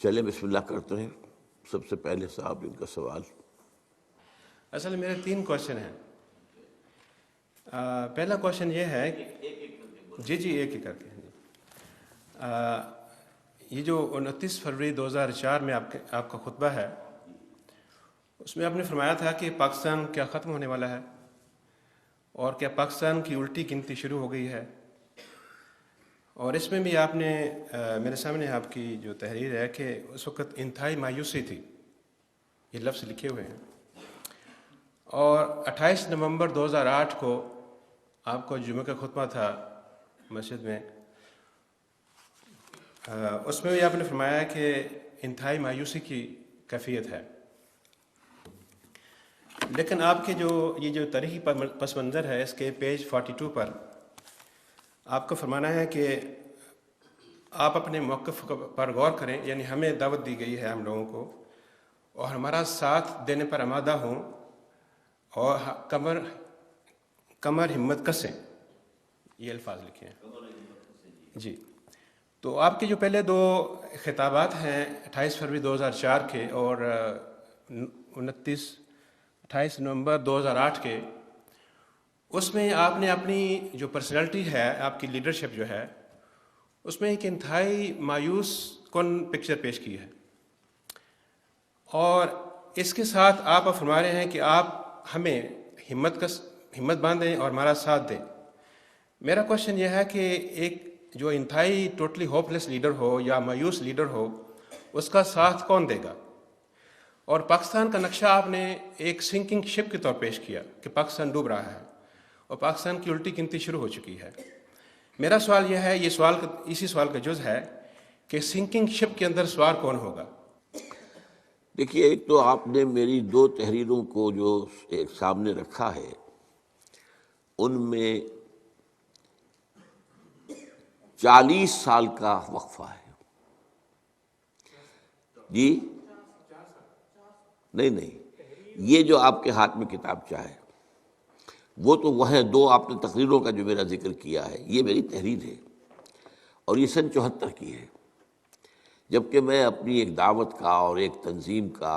چلیں بسم اللہ کرتے ہیں۔ سب سے پہلے صاحب ان کا سوال۔ اصل میں میرے 3 کوشچن ہیں۔ پہلا کوشچن یہ ہے جی ایک ہی کر کے یہ جو 29 فروری 2004 میں آپ کا خطبہ ہے، اس میں آپ نے فرمایا تھا کہ پاکستان کیا ختم ہونے والا ہے اور کیا پاکستان کی الٹی گنتی شروع ہو گئی ہے، اور اس میں بھی آپ نے میرے سامنے آپ کی جو تحریر ہے کہ اس وقت انتہائی مایوسی تھی، یہ لفظ لکھے ہوئے ہیں۔ اور 28 نومبر 2008 کو آپ کو جمعہ کا خطبہ تھا مسجد میں، اس میں بھی آپ نے فرمایا کہ انتہائی مایوسی کی کیفیت ہے، لیکن آپ کے یہ جو تاریخی پس منظر ہے اس کے پیج 42 پر آپ کا فرمانا ہے کہ آپ اپنے موقف پر غور کریں، یعنی ہمیں دعوت دی گئی ہے ہم لوگوں کو، اور ہمارا ساتھ دینے پر آمادہ ہوں اور کمر ہمت کسیں، یہ الفاظ لکھے ہیں جی۔ تو آپ کے جو پہلے 2 خطابات ہیں 28 فروری 2004 کے اور 28 نومبر 2008 کے، اس میں آپ نے اپنی جو پرسنالٹی ہے، آپ کی لیڈرشپ جو ہے، اس میں ایک انتہائی مایوس کن پکچر پیش کی ہے، اور اس کے ساتھ آپ فرما رہے ہیں کہ آپ ہمیں ہمت باندھیں اور ہمارا ساتھ دیں۔ میرا کوشچن یہ ہے کہ ایک جو انتہائی ٹوٹلی ہوپ لیس لیڈر ہو یا مایوس لیڈر ہو، اس کا ساتھ کون دے گا؟ اور پاکستان کا نقشہ آپ نے ایک سنکنگ شپ کے طور پیش کیا کہ پاکستان ڈوب رہا ہے اور پاکستان کی الٹی گنتی شروع ہو چکی ہے۔ میرا سوال یہ ہے، اسی سوال کا جز ہے کہ سنکنگ شپ کے اندر سوار کون ہوگا؟ دیکھیے، ایک تو آپ نے میری 2 تحریروں کو جو ایک سامنے رکھا ہے، ان میں 40 سال کا وقفہ ہے۔ جی نہیں، یہ جو آپ کے ہاتھ میں کتابچہ ہے وہ تو وہ ہیں 2 آپ نے تقریروں کا جو میرا ذکر کیا ہے، یہ میری تحریر ہے اور یہ سن 74 کی ہے، جبکہ میں اپنی ایک دعوت کا اور ایک تنظیم کا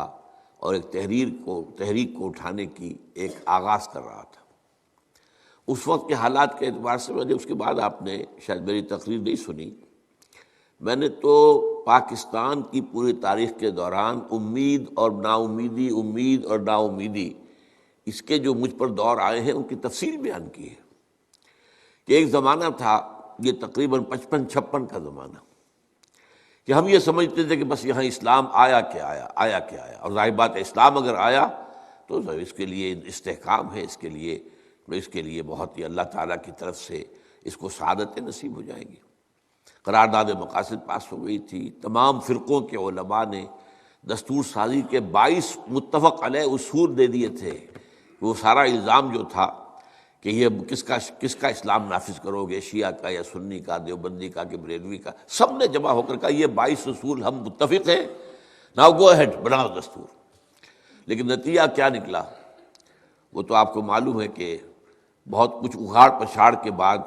اور ایک تحریک کو اٹھانے کی ایک آغاز کر رہا تھا۔ اس وقت کے حالات کے اعتبار سے میں نے، اس کے بعد آپ نے شاید میری تقریر نہیں سنی، میں نے تو پاکستان کی پوری تاریخ کے دوران امید اور نا امیدی اس کے جو مجھ پر دور آئے ہیں ان کی تفصیل بیان کی ہے کہ ایک زمانہ تھا، یہ تقریباً 55-56 کا زمانہ، کہ ہم یہ سمجھتے تھے کہ بس یہاں اسلام آیا کیا آیا، اور ظاہر بات ہے اسلام اگر آیا تو اس کے لیے استحکام ہے، اس کے لیے بہت ہی اللہ تعالیٰ کی طرف سے اس کو سعادتیں نصیب ہو جائیں گی۔ قرارداد مقاصد پاس ہو گئی تھی، تمام فرقوں کے علماء نے دستور سازی کے 22 متفق علیہ اصول دے دیے تھے۔ وہ سارا الزام جو تھا کہ یہ کس کا اسلام نافذ کرو گے، شیعہ کا یا سنی کا، دیوبندی کا کہ بریلوی کا، سب نے جمع ہو کر کہا یہ 22 اصول ہم متفق ہیں، ناؤ گو اہیڈ، بناؤ دستور۔ لیکن نتیجہ کیا نکلا وہ تو آپ کو معلوم ہے کہ بہت کچھ اگاڑ پچھاڑ کے بعد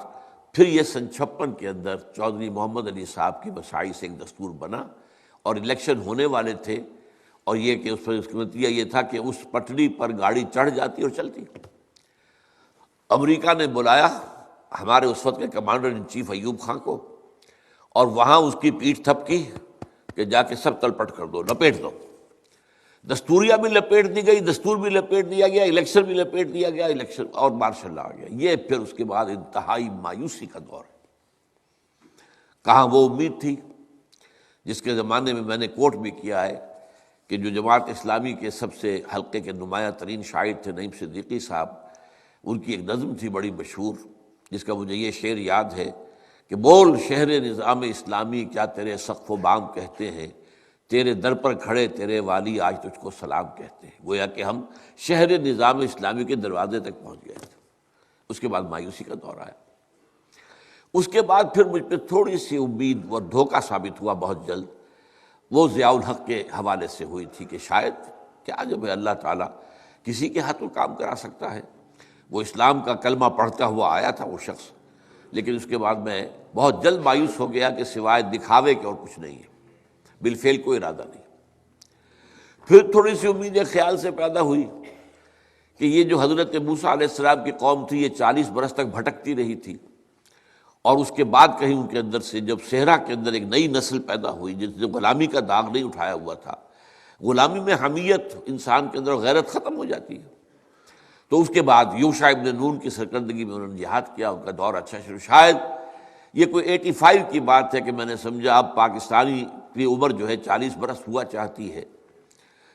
پھر یہ سن 56 کے اندر چودھری محمد علی صاحب کی مساعی سے ایک دستور بنا اور الیکشن ہونے والے تھے، اور یہ کہ اس کا نتیجہ یہ تھا کہ اس پٹڑی پر گاڑی چڑھ جاتی اور چلتی۔ امریکہ نے بلایا ہمارے اس وقت کے commander in chief Ayub Khan کو، اور وہاں اس کی پیٹھ تھپکی کہ جا کے سب تلپٹ کر دو، لپیٹ دو۔ دستوریہ بھی لپیٹ دی گئی، دستور بھی لپیٹ دیا گیا، الیکشن بھی لپیٹ دیا گیا، الیکشن اور مارشل لا آ گیا۔ یہ پھر اس کے بعد انتہائی مایوسی کا دور ہے۔ کہاں وہ امید تھی جس کے زمانے میں نے کوٹ بھی کیا ہے کہ جو جماعت اسلامی کے سب سے حلقے کے نمایاں ترین شاعر تھے نعیم صدیقی صاحب، ان کی ایک نظم تھی بڑی مشہور جس کا مجھے یہ شعر یاد ہے کہ بول شہر نظام اسلامی کیا تیرے سقف و بام کہتے ہیں، تیرے در پر کھڑے تیرے والی آج تجھ کو سلام کہتے ہیں۔ گویا کہ ہم شہر نظام اسلامی کے دروازے تک پہنچ گئے تھے۔ اس کے بعد مایوسی کا دور آیا۔ اس کے بعد پھر مجھ پہ تھوڑی سی امید اور دھوکہ ثابت ہوا بہت جلد، وہ ضیاء الحق کے حوالے سے ہوئی تھی کہ شاید کیا جب اللہ تعالیٰ کسی کے ہاتھوں کام کرا سکتا ہے۔ وہ اسلام کا کلمہ پڑھتا ہوا آیا تھا وہ شخص، لیکن اس کے بعد میں بہت جلد مایوس ہو گیا کہ سوائے دکھاوے کے اور کچھ نہیں ہے۔ بالفعل کوئی ارادہ نہیں۔ پھر تھوڑی سی امید خیال سے پیدا ہوئی کہ یہ جو حضرت موسیٰ علیہ السلام کی قوم تھی یہ 40 برس تک بھٹکتی رہی تھی، اور اس کے بعد کہیں ان کے اندر سے جب صحرا کے اندر ایک نئی نسل پیدا ہوئی جس نے غلامی کا داغ نہیں اٹھایا ہوا تھا، غلامی میں حمیت انسان کے اندر غیرت ختم ہو جاتی ہے، تو اس کے بعد یوشع ابن نون کی سرکردگی میں انہوں نے جہاد کیا، ان کا دور اچھا شروع۔ شاید یہ کوئی 85 کی بات ہے کہ میں نے سمجھا اب پاکستانی کی عمر جو ہے 40 برس ہوا چاہتی ہے،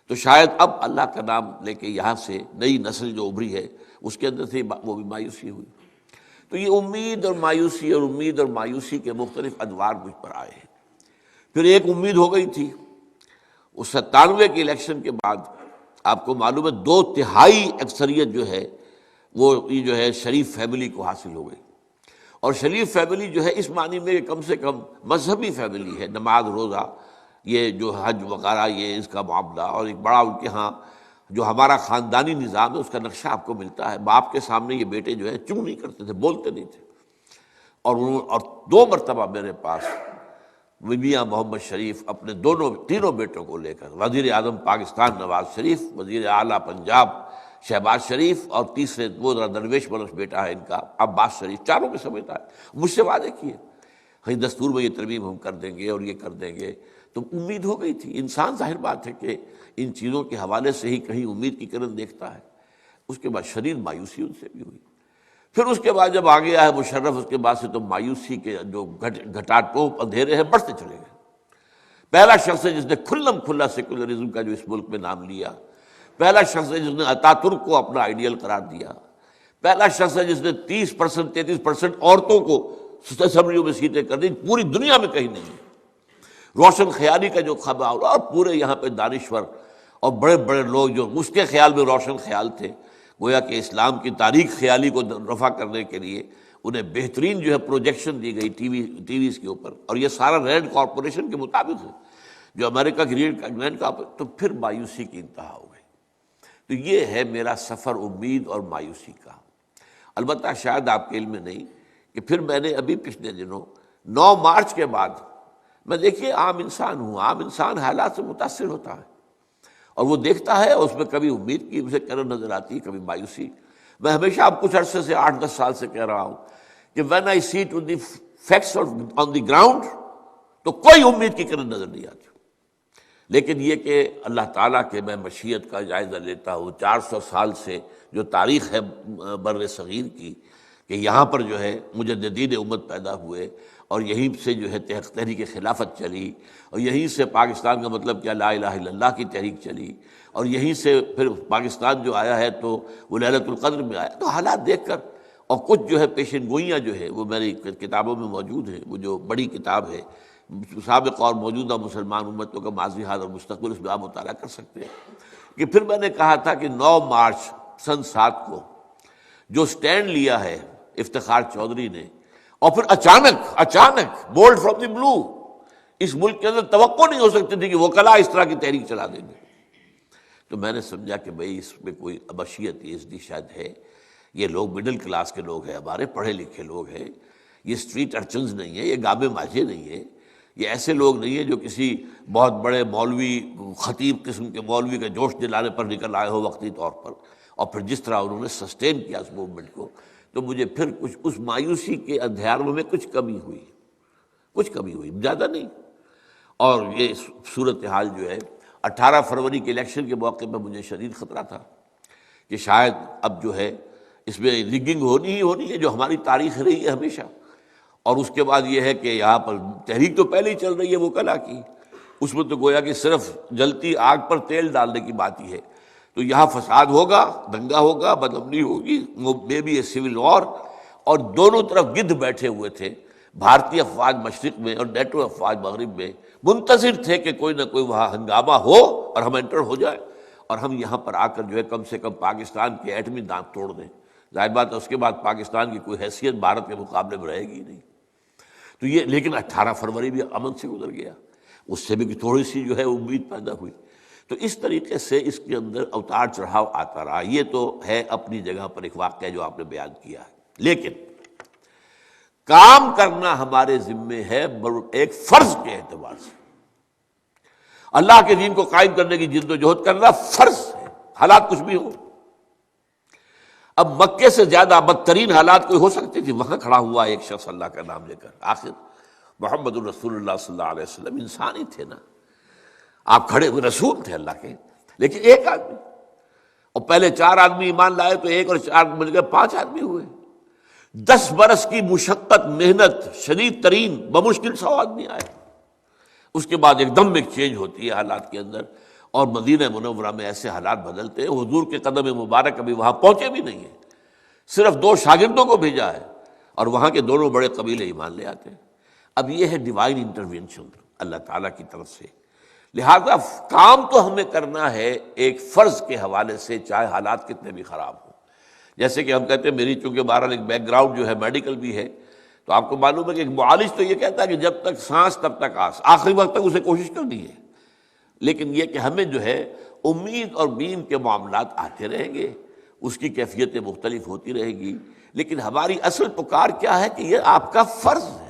تو شاید اب اللہ کا نام لے کے یہاں سے نئی نسل جو ابھری ہے اس کے اندر سے وہ بھی مایوسی ہوئی۔ تو یہ امید اور مایوسی اور امید اور مایوسی کے مختلف ادوار مجھ پر آئے ہیں۔ پھر ایک امید ہو گئی تھی، اس 97 کے الیکشن کے بعد آپ کو معلوم ہے 2/3 اکثریت جو ہے وہ یہ جو ہے شریف فیملی کو حاصل ہو گئی، اور شریف فیملی جو ہے اس معنی میں کہ کم سے کم مذہبی فیملی ہے، نماز روزہ یہ جو حج وغیرہ یہ اس کا معاملہ، اور ایک بڑا ان کے ہاں جو ہمارا خاندانی نظام ہے اس کا نقشہ آپ کو ملتا ہے۔ باپ کے سامنے یہ بیٹے جو ہے چوں نہیں کرتے تھے، بولتے نہیں تھے، اور 2 مرتبہ میرے پاس میاں محمد شریف اپنے تینوں بیٹوں کو لے کر، وزیر اعظم پاکستان نواز شریف، وزیر اعلیٰ پنجاب شہباز شریف، اور تیسرے وہ درویش بلوچ بیٹا ہے ان کا عباس شریف، چاروں کے سمیت آئے، مجھ سے وعدے کیے ہاں دستور میں یہ ترمیم ہم کر دیں گے اور یہ کر دیں گے۔ تو امید ہو گئی تھی، انسان ظاہر بات ہے کہ ان چیزوں کے حوالے سے ہی کہیں امید کی کرن دیکھتا ہے۔ اس کے بعد شدید مایوسی ان سے بھی ہوئی۔ پھر اس کے بعد جب آ گیا ہے مشرف، اس کے بعد سے تو مایوسی کے جو گھٹا ٹوپ اندھیرے ہیں بڑھتے چلے گئے۔ پہلا شخص ہے جس نے کھلم کھلا سیکولرزم کا جو اس ملک میں نام لیا، پہلا شخص ہے جس نے اتا ترک کو اپنا آئیڈیل قرار دیا، پہلا شخص ہے جس نے 30% 33% عورتوں کو اسمبلیوں میں سیٹیں کر دی، پوری دنیا میں کہیں نہیں ہے۔ روشن خیالی کا جو خبر، اور پورے یہاں پہ دانشور اور بڑے بڑے لوگ جو اس کے خیال میں روشن خیال تھے، گویا کہ اسلام کی تاریخ خیالی کو رفع کرنے کے لیے انہیں بہترین جو ہے پروجیکشن دی گئی ٹی ویز کے اوپر، اور یہ سارا رینڈ کارپوریشن کے مطابق ہے جو امریکہ کی رینڈ کارپوریشن۔ تو پھر مایوسی کی انتہا ہو گئی۔ تو یہ ہے میرا سفر امید اور مایوسی کا۔ البتہ شاید آپ کے علم میں نہیں کہ پھر میں نے ابھی پچھلے دنوں 9 مارچ کے بعد، میں دیکھیے عام انسان ہوں، عام انسان حالات سے متاثر ہوتا ہے، اور وہ دیکھتا ہے، اس میں کبھی امید کی اسے کرن نظر آتی ہے، کبھی مایوسی۔ میں ہمیشہ اب کچھ عرصے سے 8-10 سال سے کہہ رہا ہوں کہ when I see to the facts on the ground تو کوئی امید کی کرن نظر نہیں آتی، لیکن یہ کہ اللہ تعالیٰ کے میں مشیت کا جائزہ لیتا ہوں، 400 سال سے جو تاریخ ہے بر صغیر کی، کہ یہاں پر جو ہے مجددین امت پیدا ہوئے، اور یہیں سے جو ہے تحریک خلافت چلی، اور یہیں سے پاکستان کا مطلب کیا لا الہ الا اللہ کی تحریک چلی، اور یہیں سے پھر پاکستان جو آیا ہے تو وہ لیلۃ القدر میں آیا۔ تو حالات دیکھ کر، اور کچھ جو ہے پیشن گوئیاں جو ہے وہ میری کتابوں میں موجود ہیں، وہ جو بڑی کتاب ہے سابق اور موجودہ مسلمان امتوں کا ماضی حال اور مستقبل، اس میں آپ مطالعہ کر سکتے ہیں کہ پھر میں نے کہا تھا کہ 9 مارچ سن 7 کو جو سٹینڈ لیا ہے افتخار چودھری نے، اور پھر اچانک بولڈ فرام دی بلو، اس ملک کے اندر توقع نہیں ہو سکتی تھی کہ وکلاء اس طرح کی تحریک چلا دیں گے، تو میں نے سمجھا کہ بھئی اس میں کوئی مشیت یہ شاید ہے، یہ لوگ مڈل کلاس کے لوگ ہیں، ہمارے پڑھے لکھے لوگ ہیں، یہ اسٹریٹ ارچنز نہیں ہیں، یہ گابے ماجھے نہیں ہیں، یہ ایسے لوگ نہیں ہیں جو کسی بہت بڑے مولوی خطیب قسم کے مولوی کا جوش دلانے پر نکل آئے ہو وقتی طور پر، اور پھر جس طرح انہوں نے سسٹین کیا اس موومنٹ کو۔ تو مجھے پھر کچھ اس مایوسی کے اندھیاروں میں کچھ کمی ہوئی، زیادہ نہیں۔ اور یہ صورتحال جو ہے 18 فروری کے الیکشن کے موقع پر مجھے شدید خطرہ تھا کہ شاید اب جو ہے اس میں رگنگ ہونی ہے، جو ہماری تاریخ رہی ہے ہمیشہ۔ اور اس کے بعد یہ ہے کہ یہاں پر تحریک تو پہلے ہی چل رہی ہے وکلاء کی، اس میں تو گویا کہ صرف جلتی آگ پر تیل ڈالنے کی بات ہی ہے۔ تو یہاں فساد ہوگا، دنگا ہوگا، بدامنی ہوگی، may be a civil war, اور دونوں طرف گدھ بیٹھے ہوئے تھے، بھارتی افواج مشرق میں اور نیٹو افواج مغرب میں، منتظر تھے کہ کوئی نہ کوئی وہاں ہنگامہ ہو اور ہم انٹر ہو جائے، اور ہم یہاں پر آ کر جو ہے کم سے کم پاکستان کے ایٹمی دانت توڑ دیں۔ ظاہر بات ہے اس کے بعد پاکستان کی کوئی حیثیت بھارت کے مقابلے میں رہے گی نہیں۔ تو یہ لیکن 18 فروری بھی امن سے گزر گیا، اس سے بھی تھوڑی سی جو ہے امید پیدا ہوئی۔ تو اس طریقے سے اس کے اندر اتار چڑھاؤ آتا رہا۔ یہ تو ہے اپنی جگہ پر ایک واقعہ جو آپ نے بیان کیا ہے، لیکن کام کرنا ہمارے ذمے ہے ایک فرض کے اعتبار سے۔ اللہ کے دین کو قائم کرنے کی جد و جہد کرنا فرض ہے، حالات کچھ بھی ہو۔ اب مکے سے زیادہ بدترین حالات کوئی ہو سکتے تھے، وہاں کھڑا ہوا ایک شخص اللہ کا نام لے کر، آخر محمد الرسول اللہ صلی اللہ علیہ وسلم انسان ہی تھے نا، آپ کھڑے ہوئے رسول تھے اللہ کے، لیکن ایک آدمی، اور پہلے 4 آدمی ایمان لائے تو 1 اور 4 مل کے 5 آدمی ہوئے، 10 برس کی مشقت محنت شدید ترین، بمشکل 100 آدمی آئے۔ اس کے بعد ایک دم ایک چینج ہوتی ہے حالات کے اندر، اور مدینہ منورہ میں ایسے حالات بدلتے ہیں، حضور کے قدم مبارک ابھی وہاں پہنچے بھی نہیں ہیں، صرف 2 شاگردوں کو بھیجا ہے، اور وہاں کے دونوں بڑے قبیلے ایمان لے آتے ہیں۔ اب یہ ہے ڈیوائن انٹرونشن اللہ تعالیٰ کی طرف سے۔ لہذا کام تو ہمیں کرنا ہے ایک فرض کے حوالے سے، چاہے حالات کتنے بھی خراب ہوں۔ جیسے کہ ہم کہتے ہیں، میری چونکہ بہرحال ایک بیک گراؤنڈ جو ہے میڈیکل بھی ہے، تو آپ کو معلوم ہے کہ ایک معالج تو یہ کہتا ہے کہ جب تک سانس تب تک آس، آخری وقت تک اسے کوشش کرنی ہے، لیکن یہ کہ ہمیں جو ہے امید اور بیم کے معاملات آتے رہیں گے، اس کی کیفیتیں مختلف ہوتی رہے گی، لیکن ہماری اصل پکار کیا ہے کہ یہ آپ کا فرض ہے۔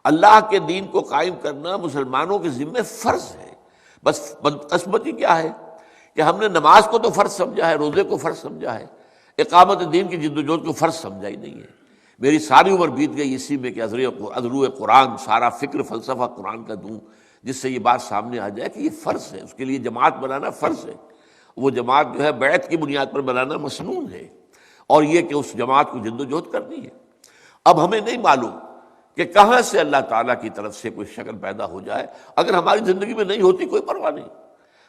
اللہ کے دین کو قائم کرنا مسلمانوں کے ذمہ فرض ہے۔ بس بدقسمتی کیا ہے کہ ہم نے نماز کو تو فرض سمجھا ہے، روزے کو فرض سمجھا ہے، اقامت دین کی جد و جہد کو فرض سمجھا ہی نہیں ہے۔ میری ساری عمر بیت گئی اسی میں کہ ازرو قرآن، سارا فکر فلسفہ قرآن کا دوں، جس سے یہ بات سامنے آ جائے کہ یہ فرض ہے، اس کے لیے جماعت بنانا فرض ہے۔ وہ جماعت جو ہے بیعت کی بنیاد پر بنانا مسنون ہے، اور یہ کہ اس جماعت کو جد و جہد کرنی ہے۔ اب ہمیں نہیں معلوم کہ کہاں سے اللہ تعالیٰ کی طرف سے کوئی شکل پیدا ہو جائے، اگر ہماری زندگی میں نہیں ہوتی کوئی پرواہ نہیں،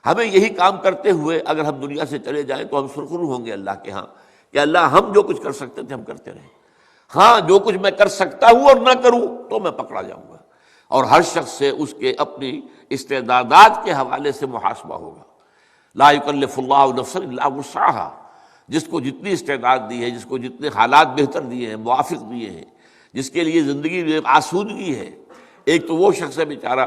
ہمیں یہی کام کرتے ہوئے اگر ہم دنیا سے چلے جائیں تو ہم سرخرو ہوں گے اللہ کے ہاں کہ اللہ ہم جو کچھ کر سکتے تھے ہم کرتے رہے، ہاں جو کچھ میں کر سکتا ہوں اور نہ کروں تو میں پکڑا جاؤں گا، اور ہر شخص سے اس کے اپنی استعدادات کے حوالے سے محاسبہ ہوگا۔ لا یکلف اللہ نفسا الا وسعها، جس کو جتنی استعداد دی ہے، جس کو جتنے حالات بہتر دیے ہیں، موافق دیے ہیں، جس کے لیے زندگی میں آسودگی ہے۔ ایک تو وہ شخص ہے بیچارہ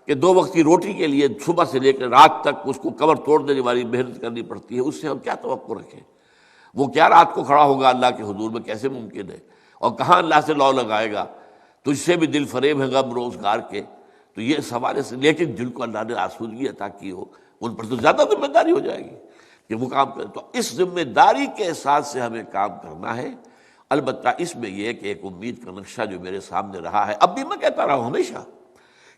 کہ 2 وقت کی روٹی کے لیے صبح سے لے کر رات تک اس کو کمر توڑ دینے والی محنت کرنی پڑتی ہے، اس سے ہم کیا توقع رکھیں؟ وہ کیا رات کو کھڑا ہوگا اللہ کے حضور میں، کیسے ممکن ہے؟ اور کہاں اللہ سے لو لگائے گا؟ تجھ سے بھی دل فریب ہے غم روزگار کے، تو یہ سوال سے، لیکن جن کو اللہ نے آسودگی عطا کی ہو ان پر تو زیادہ ذمہ داری ہو جائے گی کہ وہ کام کریں۔ تو اس ذمہ داری کے احساس سے ہمیں کام کرنا ہے۔ البتہ اس میں یہ کہ ایک امید کا نقشہ جو میرے سامنے رہا ہے، اب بھی میں کہتا رہا ہوں ہمیشہ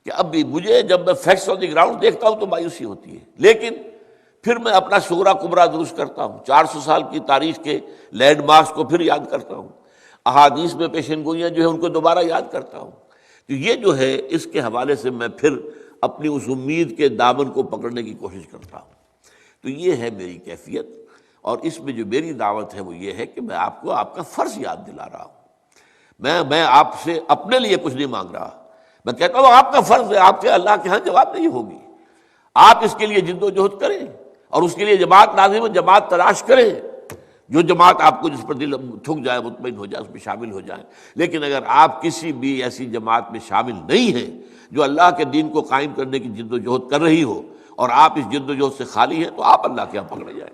کہ اب بھی مجھے جب میں فیکٹس آن دی گراؤنڈ دیکھتا ہوں تو مایوسی ہوتی ہے، لیکن پھر میں اپنا صغرا کبرا درست کرتا ہوں، 400 سال کی تاریخ کے لینڈ مارکس کو پھر یاد کرتا ہوں، احادیث میں پیشن گوئیاں جو ہیں ان کو دوبارہ یاد کرتا ہوں۔ تو یہ جو ہے اس کے حوالے سے میں پھر اپنی اس امید کے دامن کو پکڑنے کی کوشش کرتا ہوں۔ تو یہ ہے میری کیفیت، اور اس میں جو میری دعوت ہے وہ یہ ہے کہ میں آپ کو آپ کا فرض یاد دلا رہا ہوں۔ میں آپ سے اپنے لیے کچھ نہیں مانگ رہا، میں کہتا ہوں آپ کا فرض ہے، آپ کے اللہ کے ہاں جواب نہیں ہوگی، آپ اس کے لیے جد و جہد کریں، اور اس کے لیے جماعت لازم ہے، جماعت تلاش کریں، جو جماعت آپ کو جس پر دل تھک جائے، مطمئن ہو جائے، اس میں شامل ہو جائیں۔ لیکن اگر آپ کسی بھی ایسی جماعت میں شامل نہیں ہیں جو اللہ کے دین کو قائم کرنے کی جد و جہد کر رہی ہو، اور آپ اس جد و جہد سے خالی ہیں، تو آپ اللہ کے یہاں پکڑے جائیں۔